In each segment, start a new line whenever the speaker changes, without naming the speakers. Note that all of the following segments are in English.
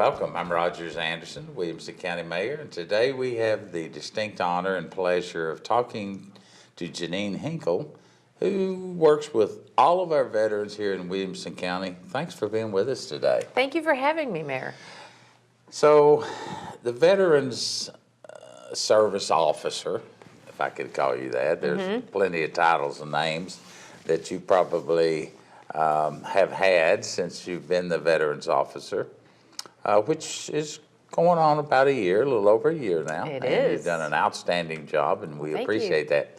welcome. I'm Rogers Anderson, Williamson County Mayor, and today we have the distinct honor and pleasure of talking to Jeanine Hinkle, who works with all of our veterans here in Williamson County. Thanks for being with us today.
Thank you for having me, Mayor.
So, the Veterans Service Officer, if I could call you that, there's plenty of titles and names that you probably have had since you've been the Veterans Officer, which is going on about a year, a little over a year now.
It
and
is.
You've done an outstanding job, and we
Thank
appreciate that.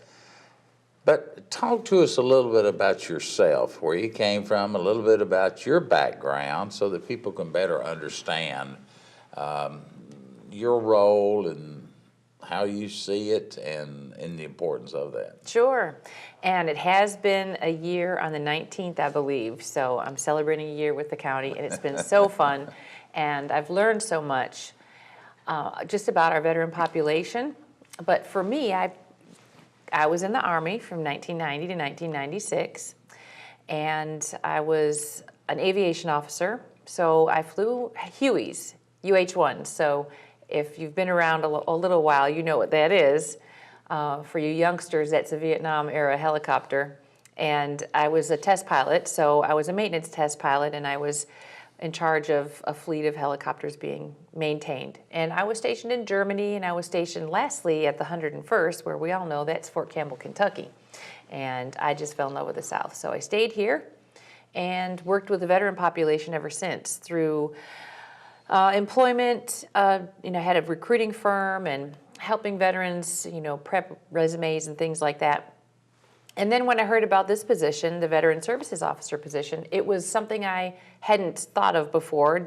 But talk to us a little bit about yourself, where you came from, a little bit about your background, so that people can better understand your role and how you see it and the importance of that.
Sure. And it has been a year on the 19th, I believe. So I'm celebrating a year with the county, and it's been so fun. And I've learned so much just about our veteran population. But for me, I was in the Army from 1990 to 1996, and I was an aviation officer. So I flew Hueys, UH-1s. So if you've been around a little while, you know what that is. For you youngsters, that's a Vietnam-era helicopter. And I was a test pilot, so I was a maintenance test pilot, and I was in charge of a fleet of helicopters being maintained. And I was stationed in Germany, and I was stationed lastly at the 101st, where we all know that's Fort Campbell, Kentucky. And I just fell in love with the South. So I stayed here and worked with the veteran population ever since through employment. Had a recruiting firm and helping veterans, prep resumes and things like that. And then when I heard about this position, the Veteran Services Officer position, it was something I hadn't thought of before,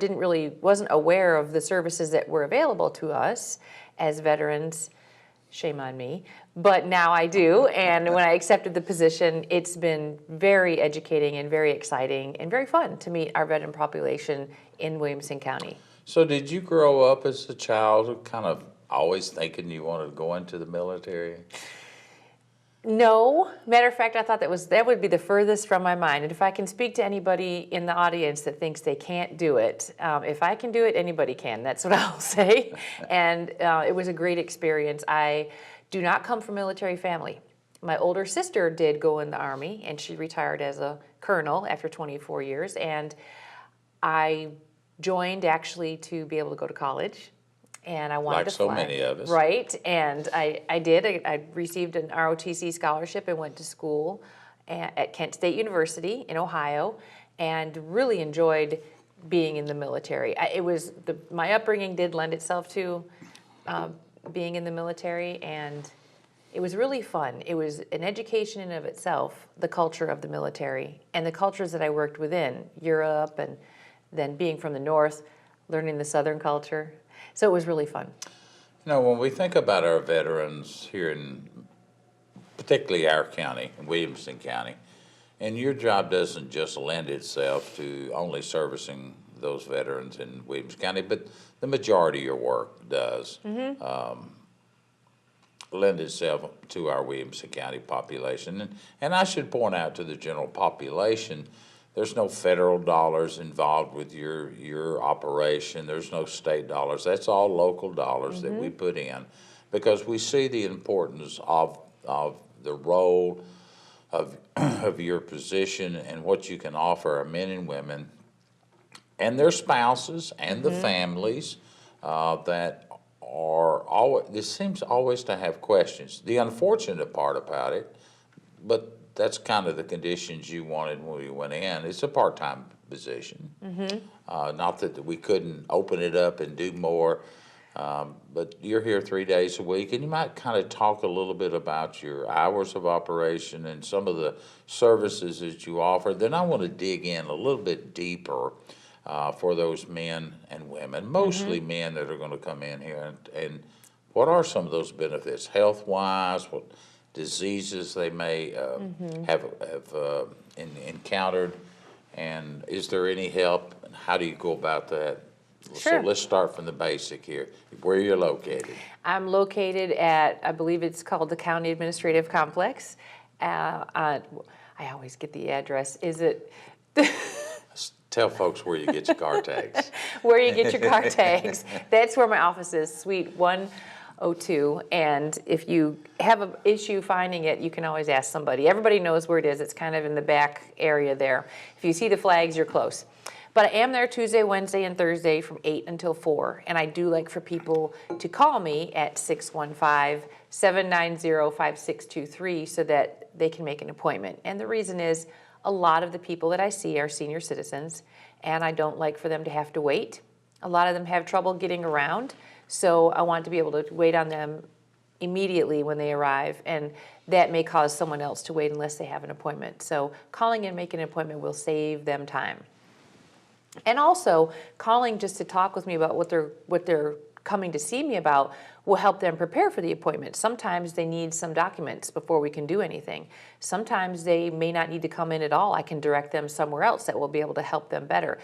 wasn't aware of the services that were available to us as veterans. Shame on me, but now I do. And when I accepted the position, it's been very educating and very exciting and very fun to meet our veteran population in Williamson County.
So did you grow up as a child kind of always thinking you wanted to go into the military?
No. Matter of fact, I thought that would be the furthest from my mind. And if I can speak to anybody in the audience that thinks they can't do it, if I can do it, anybody can. That's what I'll say. And it was a great experience. I do not come from a military family. My older sister did go in the Army, and she retired as a colonel after 24 years. And I joined actually to be able to go to college. And I wanted to fly.
Like so many of us.
Right, and I did. I received an ROTC scholarship and went to school at Kent State University in Ohio, and really enjoyed being in the military. My upbringing did lend itself to being in the military, and it was really fun. It was an education in of itself, the culture of the military, and the cultures that I worked within, Europe, and then being from the North, learning the Southern culture. So it was really fun.
When we think about our veterans here in particularly our county, Williamson County, and your job doesn't just lend itself to only servicing those veterans in Williamson County, but the majority of your work does lend itself to our Williamson County population. And I should point out to the general population, there's no federal dollars involved with your operation. There's no state dollars. That's all local dollars that we put in, because we see the importance of the role of your position and what you can offer our men and women and their spouses and the families that are always. This seems always to have questions. The unfortunate part about it, but that's kind of the conditions you wanted when we went in. It's a part-time position. Not that we couldn't open it up and do more, but you're here 3 days a week, and you might kind of talk a little bit about your hours of operation and some of the services that you offer. Then I want to dig in a little bit deeper for those men and women, mostly men that are going to come in here, and what are some of those benefits, health-wise, what diseases they may have encountered, and is there any help, and how do you go about that?
Sure.
So let's start from the basic here. Where you're located?
I'm located at, I believe it's called the County Administrative Complex. I always get the address. Is it
Tell folks where you get your car tags.
Where you get your car tags. That's where my office is, Suite 102. And if you have an issue finding it, you can always ask somebody. Everybody knows where it is. It's kind of in the back area there. If you see the flags, you're close. But I am there Tuesday, Wednesday, and Thursday from 8 until 4. And I do like for people to call me at 615-790-5623 so that they can make an appointment. And the reason is a lot of the people that I see are senior citizens, and I don't like for them to have to wait. A lot of them have trouble getting around, so I want to be able to wait on them immediately when they arrive, and that may cause someone else to wait unless they have an appointment. So calling and making an appointment will save them time. And also, calling just to talk with me about what they're coming to see me about will help them prepare for the appointment. Sometimes they need some documents before we can do anything. Sometimes they may not need to come in at all. I can direct them somewhere else that will be able to help them better.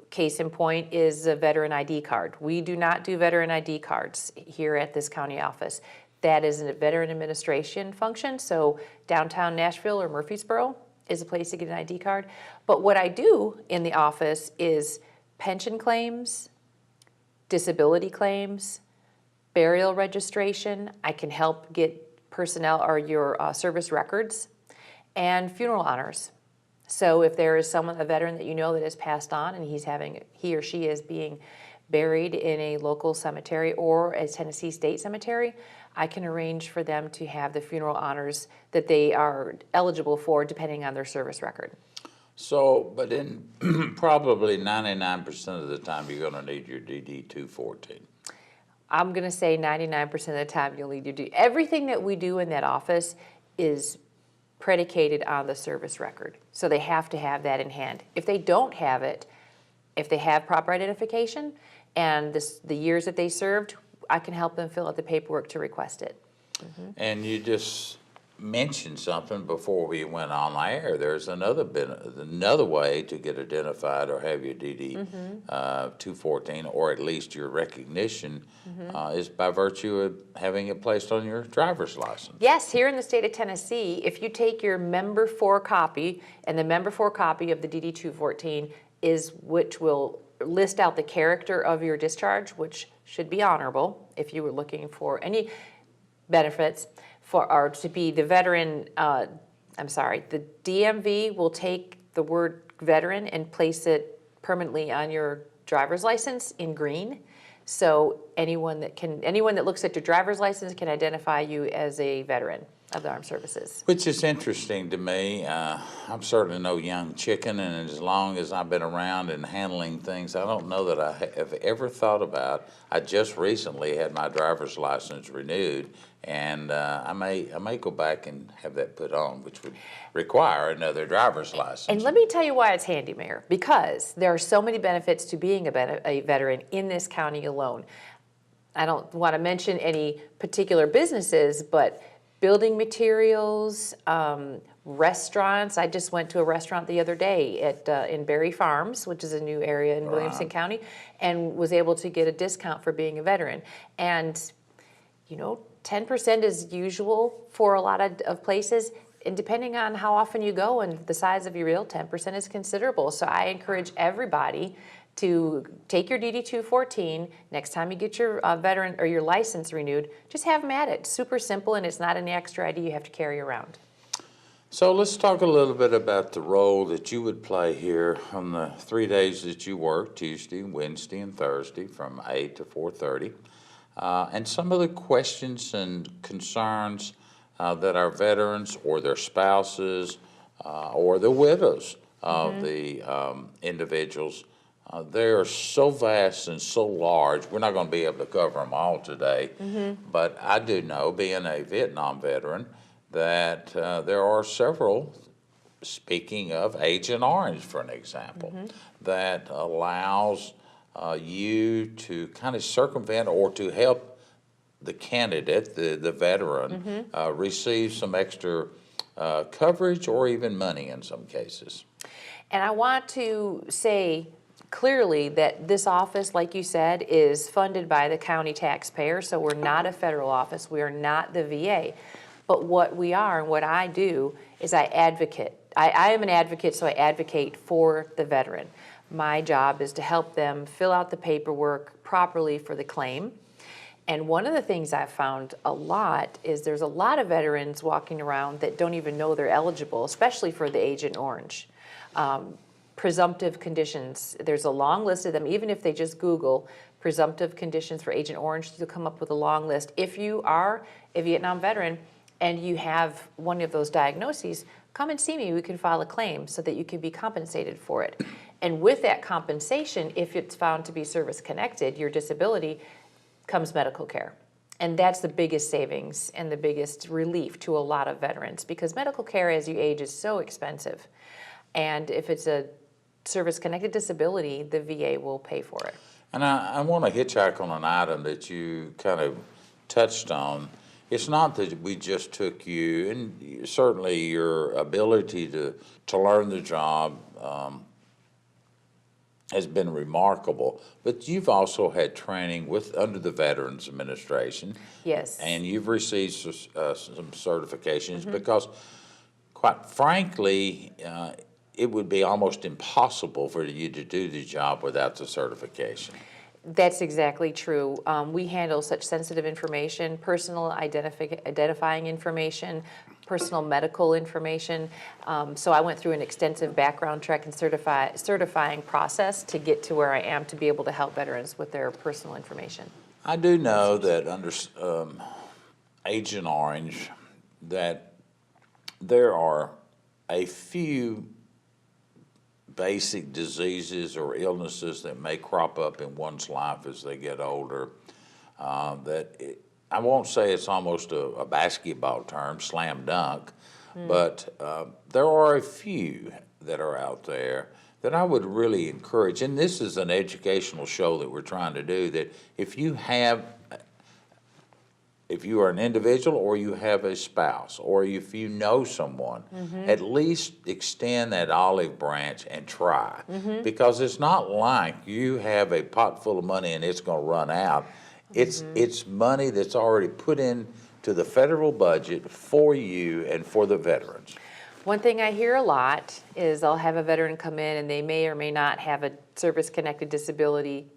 Case in point is a veteran ID card. We do not do veteran ID cards here at this county office. That is a veteran administration function, so downtown Nashville or Murfreesboro is a place to get an ID card. But what I do in the office is pension claims, disability claims, burial registration. I can help get personnel or your service records, and funeral honors. So if there is a veteran that you know that has passed on and he or she is being buried in a local cemetery or a Tennessee state cemetery, I can arrange for them to have the funeral honors that they are eligible for depending on their service record.
So, but in probably 99% of the time, you're going to need your DD-214.
I'm going to say 99% of the time you'll need to do. Everything that we do in that office is predicated on the service record. So they have to have that in hand. If they don't have it, if they have proper identification and the years that they served, I can help them fill out the paperwork to request it. Mm-hmm.
And you just mentioned something before we went on air. There's another way to get identified or have your DD 214, or at least your recognition, is by virtue of having it placed on your driver's license.
Yes, here in the state of Tennessee, if you take your member 4 copy, and the member 4 copy of the DD 214 is which will list out the character of your discharge, which should be honorable if you were looking for any benefits or to be the veteran, the DMV will take the word veteran and place it permanently on your driver's license in green. So anyone that looks at your driver's license can identify you as a veteran of the armed services.
Which is interesting to me. I'm certainly no young chicken, and as long as I've been around and handling things, I don't know that I have ever thought about. I just recently had my driver's license renewed, and I may go back and have that put on, which would require another driver's license.
And let me tell you why it's handy, Mayor, because there are so many benefits to being a veteran in this county alone. I don't want to mention any particular businesses, but building materials, restaurants. I just went to a restaurant the other day in Berry Farms, which is a new area in Williamson County, and was able to get a discount for being a veteran. And, 10% is usual for a lot of places. And depending on how often you go and the size of your bill, 10% is considerable. So I encourage everybody to take your DD-214 next time you get your veteran or your license renewed. Just have them at it. Super simple, and it's not an extra ID you have to carry around.
So let's talk a little bit about the role that you would play here on the 3 days that you work, Tuesday, Wednesday, and Thursday from 8 to 4:30, and some of the questions and concerns that our veterans or their spouses or the widows of the individuals. They are so vast and so large, we're not going to be able to cover them all today, but I do know, being a Vietnam veteran, that there are several, speaking of Agent Orange, for an example, that allows you to kind of circumvent or to help the candidate, the veteran, receive some extra coverage or even money in some cases.
And I want to say clearly that this office, like you said, is funded by the county taxpayer, so we're not a federal office, we are not the VA. But what we are and what I do is I advocate. I am an advocate, so I advocate for the veteran. My job is to help them fill out the paperwork properly for the claim. And one of the things I've found a lot is there's a lot of veterans walking around that don't even know they're eligible, especially for the Agent Orange. Presumptive conditions, there's a long list of them. Even if they just Google presumptive conditions for Agent Orange, you'll come up with a long list. If you are a Vietnam veteran and you have one of those diagnoses, come and see me. We can file a claim so that you can be compensated for it. And with that compensation, if it's found to be service-connected, your disability, comes medical care. And that's the biggest savings and the biggest relief to a lot of veterans, because medical care as you age is so expensive. And if it's a service-connected disability, the VA will pay for it.
And I want to hitchhike on an item that you kind of touched on. It's not that we just took you, and certainly your ability to learn the job has been remarkable, but you've also had training under the Veterans Administration.
Yes.
And you've received some certifications because, quite frankly, it would be almost impossible for you to do the job without the certification.
That's exactly true. We handle such sensitive information, personal identifying information, personal medical information. So I went through an extensive background check and certifying process to get to where I am to be able to help veterans with their personal information.
I do know that under Agent Orange that there are a few basic diseases or illnesses that may crop up in one's life as they get older. I won't say it's almost a basketball term, slam dunk, but there are a few that are out there that I would really encourage, and this is an educational show that we're trying to do, that if you are an individual or you have a spouse or if you know someone, at least extend that olive branch and try. Because it's not like you have a pot full of money and it's going to run out. It's money that's already put into the federal budget for you and for the veterans.
One thing I hear a lot is I'll have a veteran come in and they may or may not have a service-connected disability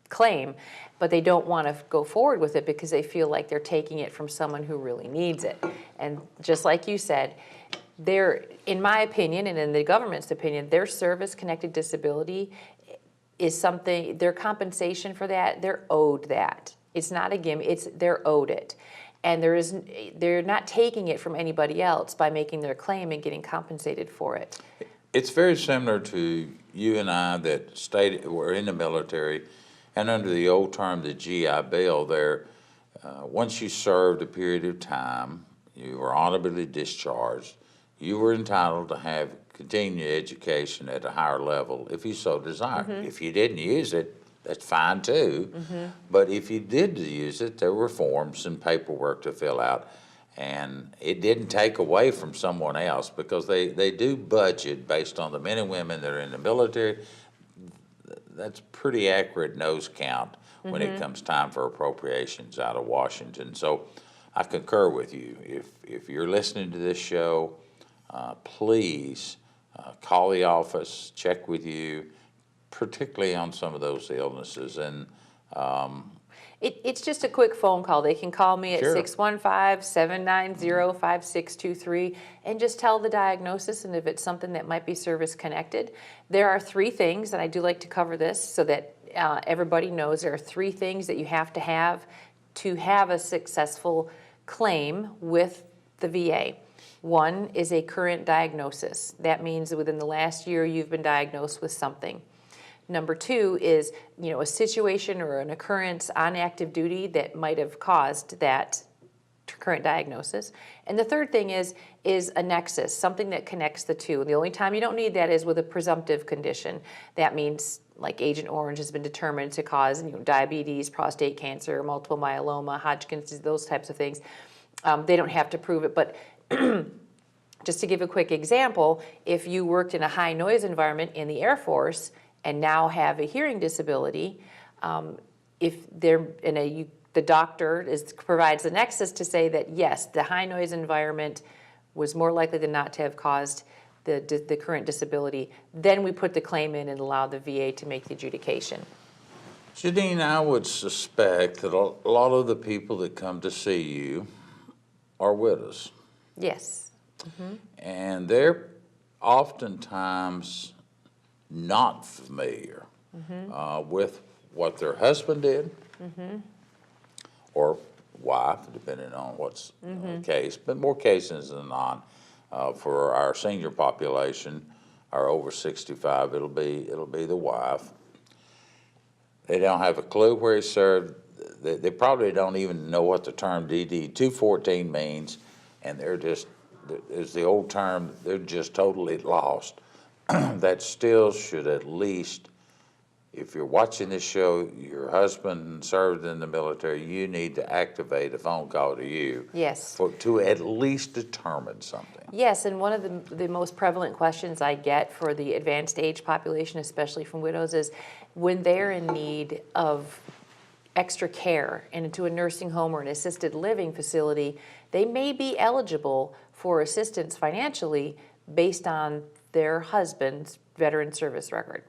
claim, but they don't want to go forward with it because they feel like they're taking it from someone who really needs it. And just like you said, in my opinion and in the government's opinion, their service-connected disability is something, their compensation for that, they're owed that. It's not a gimmick, they're owed it. And they're not taking it from anybody else by making their claim and getting compensated for it.
It's very similar to you and I that were in the military. And under the old term, the GI Bill, once you served a period of time, you were honorably discharged, you were entitled to have continued education at a higher level if you so desired. If you didn't use it, that's fine too. But if you did use it, there were forms and paperwork to fill out. And it didn't take away from someone else because they do budget based on the men and women that are in the military. That's pretty accurate nose count when it comes time for appropriations out of Washington. So I concur with you. If you're listening to this show, please call the office, check with you, particularly on some of those illnesses. And
it's just a quick phone call. They can call me at 615-790-5623 and just tell the diagnosis and if it's something that might be service-connected. There are 3 things, and I do like to cover this so that everybody knows there are 3 things that you have to have a successful claim with the VA. One is a current diagnosis. That means that within the last year you've been diagnosed with something. Number 2 is, a situation or an occurrence on active duty that might have caused that current diagnosis. And the third thing is a nexus, something that connects the two. And the only time you don't need that is with a presumptive condition. That means like Agent Orange has been determined to cause diabetes, prostate cancer, multiple myeloma, Hodgkin's, those types of things. They don't have to prove it, but just to give a quick example, if you worked in a high noise environment in the Air Force and now have a hearing disability, if they're the doctor provides the nexus to say that yes, the high noise environment was more likely than not to have caused the current disability. Then we put the claim in and allow the VA to make the adjudication.
Jeanine, I would suspect that a lot of the people that come to see you are widows.
Yes.
And they're oftentimes not familiar with what their husband did or wife, depending on what's the case, but more cases than not. For our senior population, our over 65, it'll be the wife. They don't have a clue where he served. They probably don't even know what the term DD 214 means, and they're just, as the old term, they're just totally lost. That still should at least, if you're watching this show, your husband served in the military, you need to activate a phone call to you.
Yes.
To at least determine something.
Yes, and one of the most prevalent questions I get for the advanced age population, especially from widows, is when they're in need of extra care into a nursing home or an assisted living facility, they may be eligible for assistance financially based on their husband's veteran service record.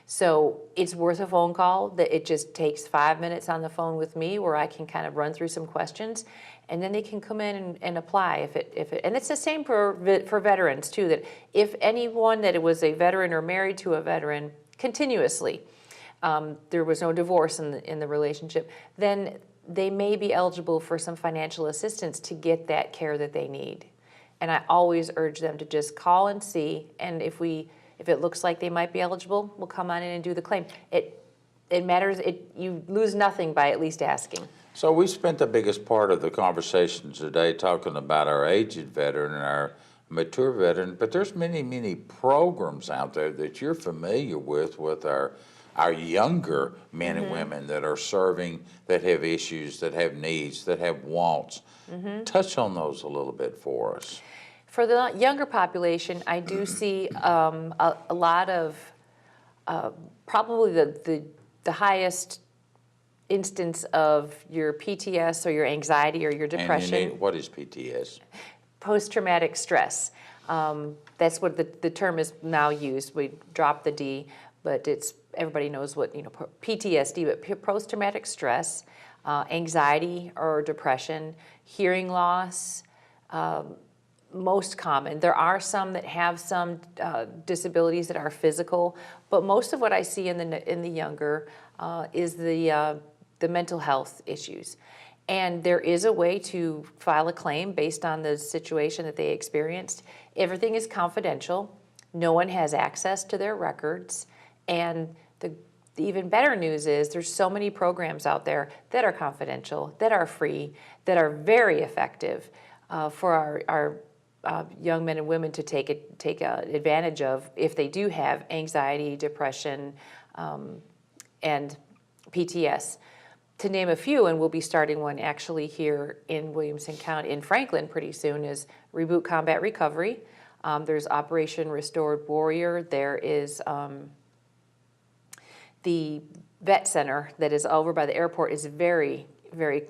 So it's worth a phone call. That it just takes 5 minutes on the phone with me where I can kind of run through some questions, and then they can come in and apply if it and it's the same for veterans too, that if anyone that was a veteran or married to a veteran continuously, there was no divorce in the relationship, then they may be eligible for some financial assistance to get that care that they need. And I always urge them to just call and see, and if it looks like they might be eligible, we'll come on in and do the claim. It matters. You lose nothing by at least asking.
So we spent the biggest part of the conversation today talking about our aged veteran and our mature veteran, but there's many programs out there that you're familiar with our younger men and women that are serving, that have issues, that have needs, that have wants. Touch on those a little bit for us.
For the younger population, I do see a lot of probably the highest instance of your PTS or your anxiety or your depression.
And what is PTS?
Post-traumatic stress. That's what the term is now used. We dropped the D, but everybody knows what PTSD. But post-traumatic stress, anxiety or depression, hearing loss. Most common. There are some that have some disabilities that are physical, but most of what I see in the younger is the mental health issues. And there is a way to file a claim based on the situation that they experienced. Everything is confidential. No one has access to their records. And the even better news is there's so many programs out there that are confidential, that are free, that are very effective for our young men and women to take advantage of if they do have anxiety, depression, and PTS. To name a few, and we'll be starting one actually here in Williamson County, in Franklin pretty soon, is Reboot Combat Recovery. There's Operation Restored Warrior. There is the vet center that is over by the airport is very, very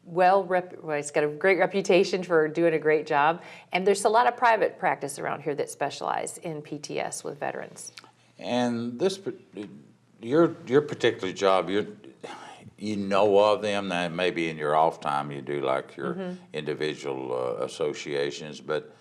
it's got a great reputation for doing a great job. And there's a lot of private practice around here that specialize in PTS with veterans. And
your particular job, you know of them, that maybe in your off time you do like your individual associations, but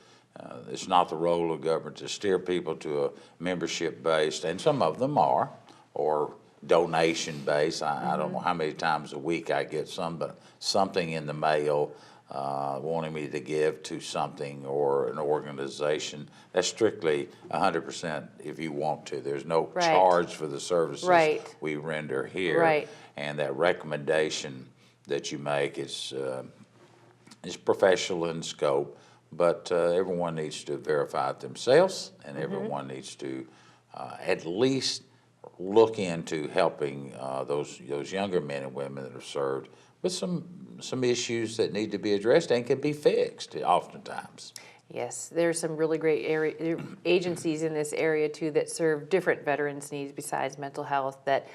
it's not the role of government to steer people to a membership-based, and some of them are, or donation-based. I don't know how many times a week I get something in the mail wanting me to give to something or an organization. That's strictly 100% if you want to. There's no charge for the services we render here. And that recommendation that you make is professional in scope, but everyone needs to verify it themselves, and everyone needs to at least look into helping those younger men and women that have served with some issues that need to be addressed and can be fixed oftentimes.
Yes, there's some really great agencies in this area too that serve different veterans' needs besides mental health, that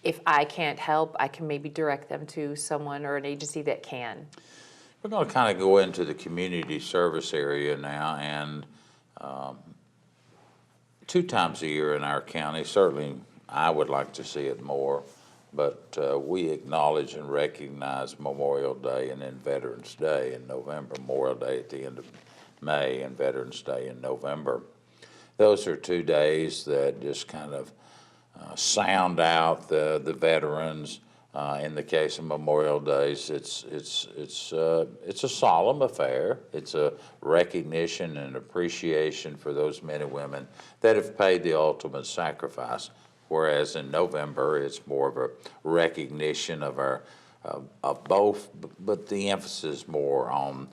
if I can't help, I can maybe direct them to someone or an agency that can.
We're going to kind of go into the community service area now, and 2 times a year in our county. Certainly, I would like to see it more, but we acknowledge and recognize Memorial Day and then Veterans Day in November, Memorial Day at the end of May and Veterans Day in November. Those are 2 days that just kind of sound out the veterans. In the case of Memorial Days, it's a solemn affair. It's a recognition and appreciation for those men and women that have paid the ultimate sacrifice. Whereas in November, it's more of a recognition of our of both, but the emphasis more on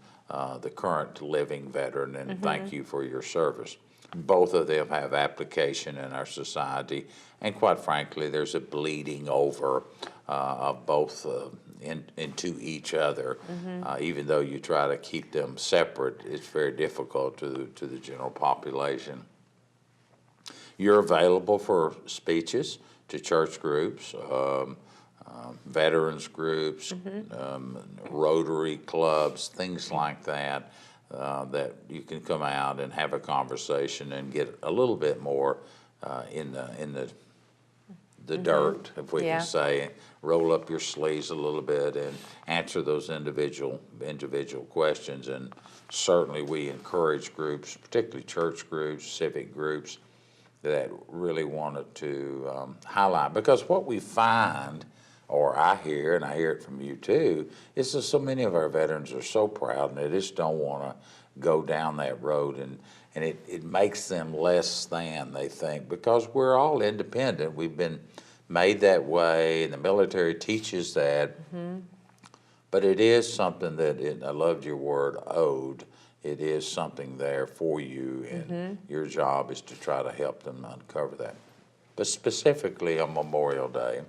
the current living veteran and thank you for your service. Both of them have application in our society, and quite frankly, there's a bleeding over of both into each other. Even though you try to keep them separate, it's very difficult to the general population. You're available for speeches to church groups, veterans groups, Rotary clubs, things like that. That you can come out and have a conversation and get a little bit more in the dirt, if we can say, roll up your sleeves a little bit and answer those individual questions. And certainly we encourage groups, particularly church groups, civic groups, that really wanted to highlight, because what we find, or I hear, and I hear it from you too, is that so many of our veterans are so proud and they just don't want to go down that road, and it makes them less than, they think, because we're all independent. We've been made that way, and the military teaches that, but it is something that, I loved your word, owed. It is something there for you, and your job is to try to help them uncover that. But specifically on Memorial Day,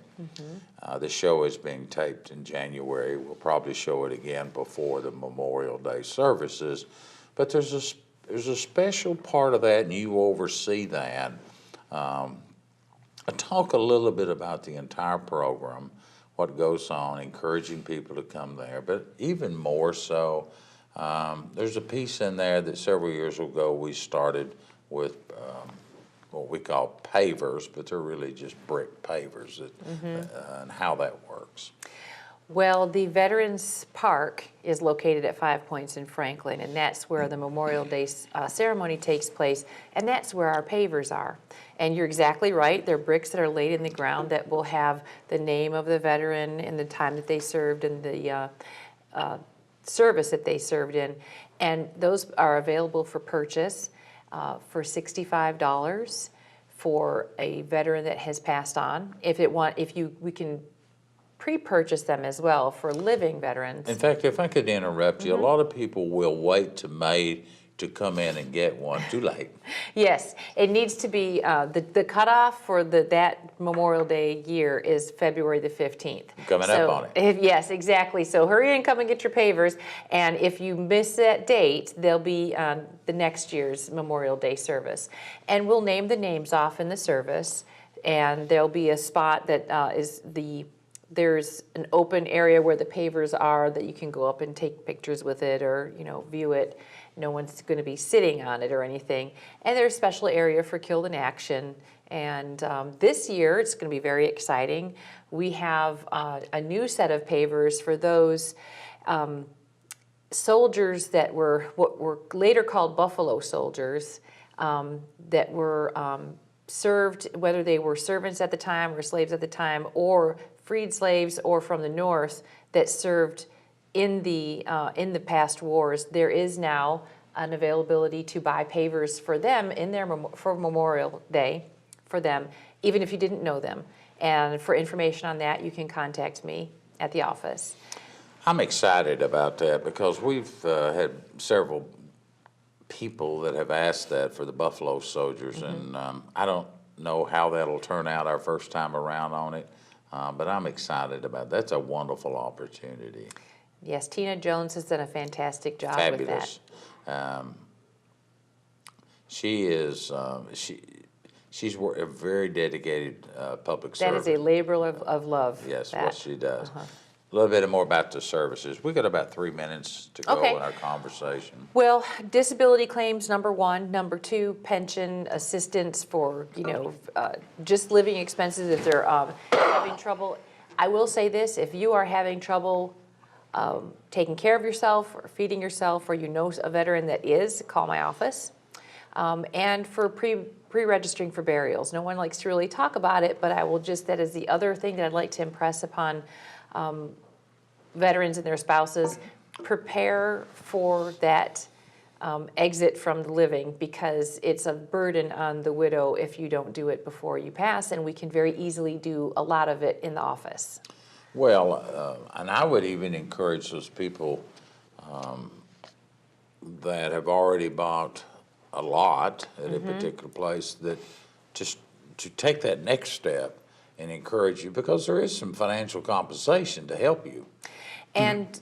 the show is being taped in January. We'll probably show it again before the Memorial Day services. But there's a special part of that, and you oversee that. Talk a little bit about the entire program, what goes on, encouraging people to come there. But even more so, there's a piece in there that several years ago we started with what we call pavers, but they're really just brick pavers, and how that works.
Well, the Veterans Park is located at 5 Points in Franklin, and that's where the Memorial Day ceremony takes place, and that's where our pavers are. And you're exactly right. They're bricks that are laid in the ground that will have the name of the veteran and the time that they served and the service that they served in. And those are available for purchase for $65 for a veteran that has passed on. We can pre-purchase them as well for living veterans.
In fact, if I could interrupt you, a lot of people will wait to May to come in and get one. Too late.
Yes, it needs to be, the cutoff for that Memorial Day year is February the 15th.
Coming up on it.
Yes, exactly. So hurry and come and get your pavers. And if you miss that date, they'll be on the next year's Memorial Day service. And we'll name the names off in the service. And there'll be a spot that there's an open area where the pavers are that you can go up and take pictures with it or, view it. No one's going to be sitting on it or anything. And there's a special area for Killed in Action. And this year, it's going to be very exciting. We have a new set of pavers for those soldiers that were what were later called Buffalo Soldiers that were served, whether they were servants at the time or slaves at the time, or freed slaves or from the North that served in the past wars. There is now an availability to buy pavers for them for Memorial Day for them, even if you didn't know them. And for information on that, you can contact me at the office.
I'm excited about that because we've had several people that have asked that for the Buffalo Soldiers, and I don't know how that'll turn out our first time around on it, but I'm excited about it. That's a wonderful opportunity.
Yes, Tina Jones has done a fantastic job with that.
She is she's a very dedicated public servant.
That is a labor of love.
Yes, what she does. a little bit more about the services. We got about 3 minutes to go
Okay.
in our conversation.
Well, disability claims, number one. Number two, pension assistance for, just living expenses if they're having trouble. I will say this, if you are having trouble taking care of yourself or feeding yourself, or you know a veteran that is, call my office. And for pre-registering for burials. No one likes to really talk about it, but I will just, that is the other thing that I'd like to impress upon veterans and their spouses. Prepare for that exit from the living, because it's a burden on the widow if you don't do it before you pass, and we can very easily do a lot of it in the office.
Well, and I would even encourage those people that have already bought a lot at a particular place, that just to take that next step and encourage you, because there is some financial compensation to help you.
And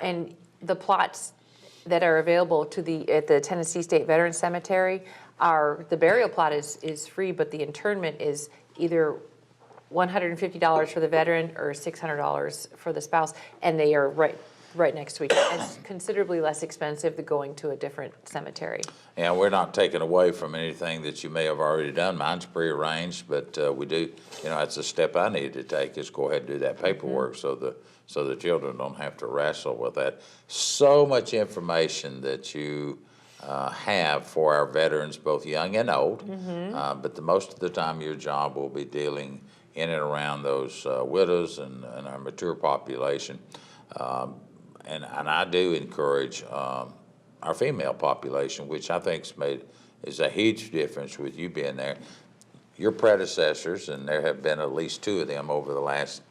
and the plots that are available at the Tennessee State Veterans Cemetery the burial plot is free, but the internment is either $150 for the veteran or $600 for the spouse, and they are right next to each other. It's considerably less expensive than going to a different cemetery.
And we're not taking away from anything that you may have already done. Mine's prearranged, but we do, that's a step I need to take, is go ahead and do that paperwork so the children don't have to wrestle with that. So much information that you have for our veterans, both young and old, but most of the time your job will be dealing in and around those widows and our mature population. And I do encourage our female population, which I think is a huge difference with you being there. Your predecessors, and there have been at least 2 of them over the last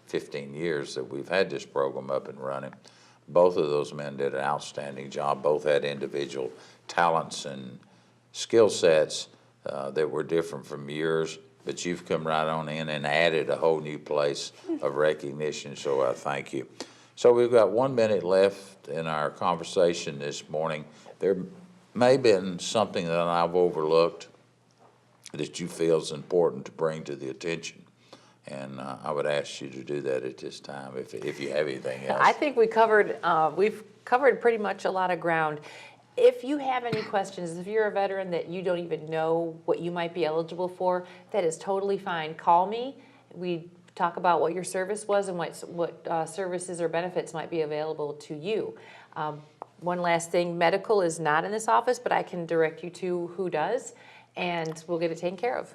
15 years that we've had this program up and running. Both of those men did an outstanding job. Both had individual talents and skill sets that were different from yours, but you've come right on in and added a whole new place of recognition, so I thank you. So we've got 1 minute left in our conversation this morning. There may have been something that I've overlooked that you feel is important to bring to the attention, and I would ask you to do that at this time if you have anything else.
I think we've covered pretty much a lot of ground. If you have any questions, if you're a veteran that you don't even know what you might be eligible for, that is totally fine. Call me. We talk about what your service was and what services or benefits might be available to you. One last thing, medical is not in this office, but I can direct you to who does, and we'll get it taken care of.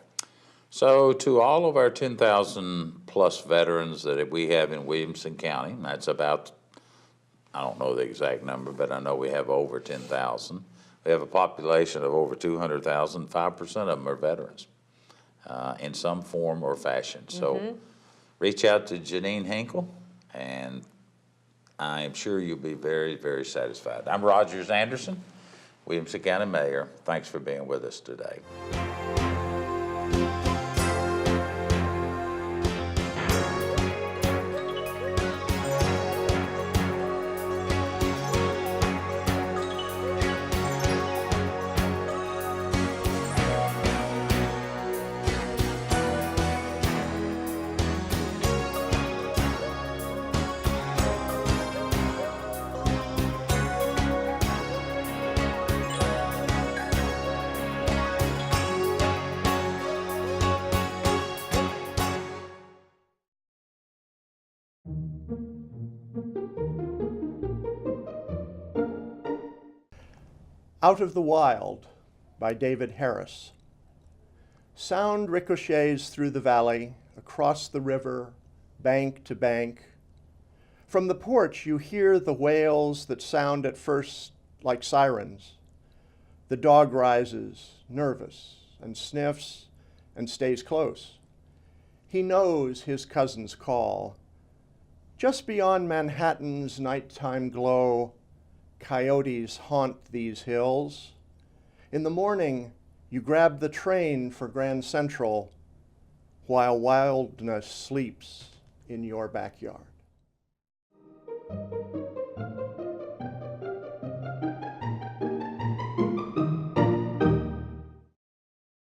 So to all of our 10,000 plus veterans that we have in Williamson County, that's about, I don't know the exact number, but I know we have over 10,000. We have a population of over 200,000. 5% of them are veterans in some form or fashion. So reach out to Jeanine Hinkle, and I am sure you'll be very, very satisfied. I'm Rogers Anderson, Williamson County Mayor. Thanks for being with us today.
Out of the Wild by David Harris. Sound ricochets through the valley, across the river, bank to bank. From the porch you hear the wails that sound at first like sirens. The dog rises, nervous, and sniffs and stays close. He knows his cousin's call. Just beyond Manhattan's nighttime glow, coyotes haunt these hills. In the morning, you grab the train for Grand Central while wildness sleeps in your backyard.